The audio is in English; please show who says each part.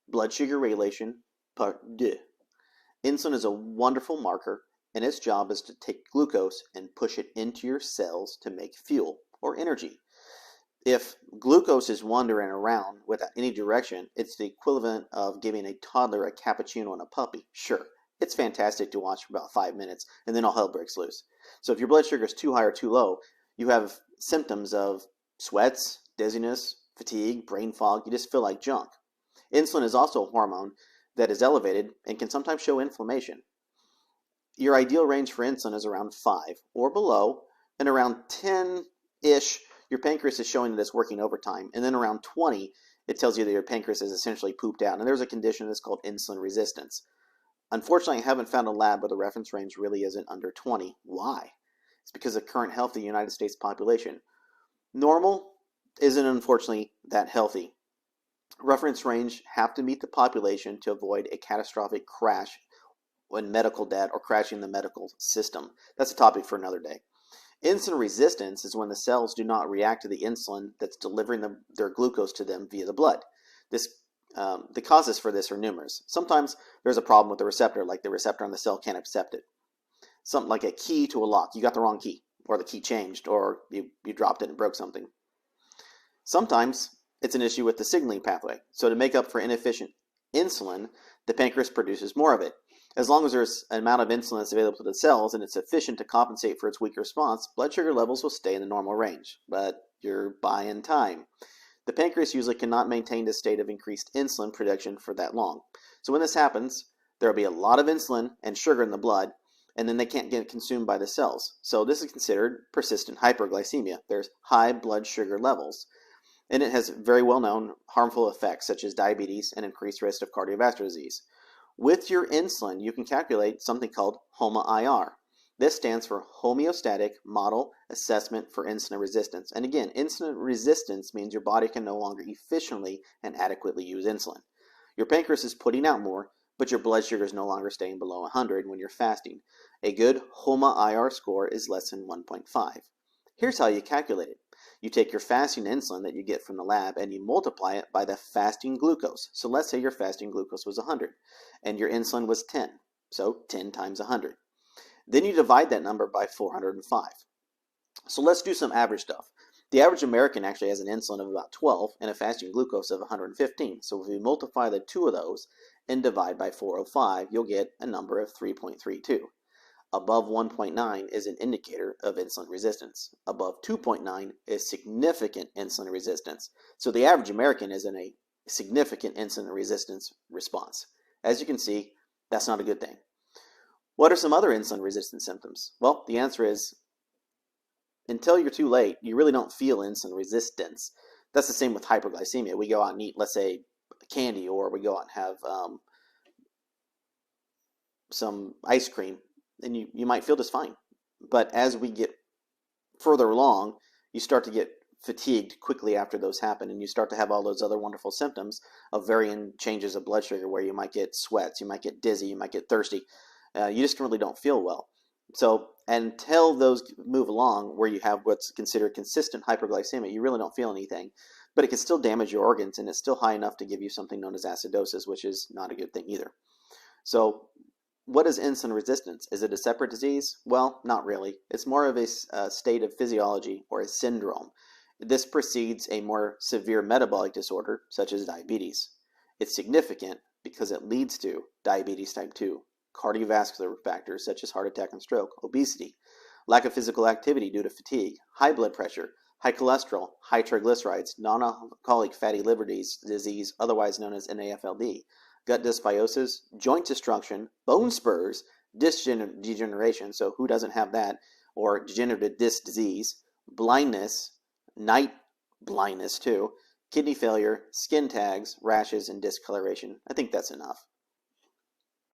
Speaker 1: Blood sugar regulation, part 2. Insulin is a wonderful marker, and its job is to take glucose and push it into your cells to make fuel or energy. If glucose is wandering around without any direction, it's the equivalent of giving a toddler a cappuccino and a puppy. Sure, it's fantastic to watch for about 5 minutes, and then all hell breaks loose. So if your blood sugar is too high or too low, you have symptoms of sweats, dizziness, fatigue, brain fog. You just feel like junk. Insulin is also a hormone that is elevated and can sometimes show inflammation. Your ideal range for insulin is around 5 or below, and around 10-ish, your pancreas is showing that it's working overtime, and then around 20, it tells you that your pancreas is essentially pooped out, and there's a condition that's called insulin resistance. Unfortunately, I haven't found a lab where the reference range really isn't under 20. Why? It's because of the current health of the United States population. Normal isn't unfortunately that healthy. Reference range have to meet the population to avoid a catastrophic crash when medical debt or crashing the medical system. That's a topic for another day. Insulin resistance is when the cells do not react to the insulin that's delivering their glucose to them via the blood. The causes for this are numerous. Sometimes there's a problem with the receptor, like the receptor on the cell can't accept it. Something like a key to a lock. You got the wrong key, or the key changed, or you dropped it and broke something. Sometimes it's an issue with the signaling pathway. So to make up for inefficient insulin, the pancreas produces more of it. As long as there's an amount of insulin that's available to the cells and it's sufficient to compensate for its weak response, blood sugar levels will stay in the normal range. But you're buying time. The pancreas usually cannot maintain this state of increased insulin production for that long. So when this happens, there will be a lot of insulin and sugar in the blood, and then they can't get consumed by the cells. So this is considered persistent hyperglycemia. There's high blood sugar levels. And it has very well-known harmful effects such as diabetes and increased risk of cardiovascular disease. With your insulin, you can calculate something called HOMA-IR. This stands for Homeostatic Model Assessment for Insulin Resistance. And again, insulin resistance means your body can no longer efficiently and adequately use insulin. Your pancreas is putting out more, but your blood sugar is no longer staying below 100 when you're fasting. A good HOMA-IR score is less than 1.5. Here's how you calculate it. You take your fasting insulin that you get from the lab and you multiply it by the fasting glucose. So let's say your fasting glucose was 100 and your insulin was 10. So 10 times 100. Then you divide that number by 405. So let's do some average stuff. The average American actually has an insulin of about 12 and a fasting glucose of 115. So if we multiply the two of those and divide by 405, you'll get a number of 3.32. Above 1.9 is an indicator of insulin resistance. Above 2.9 is significant insulin resistance. So the average American is in a significant insulin resistance response. As you can see, that's not a good thing. What are some other insulin resistance symptoms? Well, the answer is until you're too late, you really don't feel insulin resistance. That's the same with hyperglycemia. We go out and eat, let's say, candy, or we go out and have some ice cream, and you might feel just fine. But as we get further along, you start to get fatigued quickly after those happen, and you start to have all those other wonderful symptoms of varying changes of blood sugar where you might get sweats, you might get dizzy, you might get thirsty. You just really don't feel well. So until those move along where you have what's considered consistent hyperglycemia, you really don't feel anything. But it can still damage your organs, and it's still high enough to give you something known as acidosis, which is not a good thing either. So what is insulin resistance? Is it a separate disease? Well, not really. It's more of a state of physiology or a syndrome. This precedes a more severe metabolic disorder, such as diabetes. It's significant because it leads to diabetes type 2, cardiovascular factors such as heart attack and stroke, obesity, lack of physical activity due to fatigue, high blood pressure, high cholesterol, high triglycerides, non-alcoholic fatty liver disease, otherwise known as NAFLD, gut dysbiosis, joint destruction, bone spurs, disc degeneration, so who doesn't have that, or degenerative disc disease, blindness, night blindness too, kidney failure, skin tags, rashes, and discoloration. I think that's enough.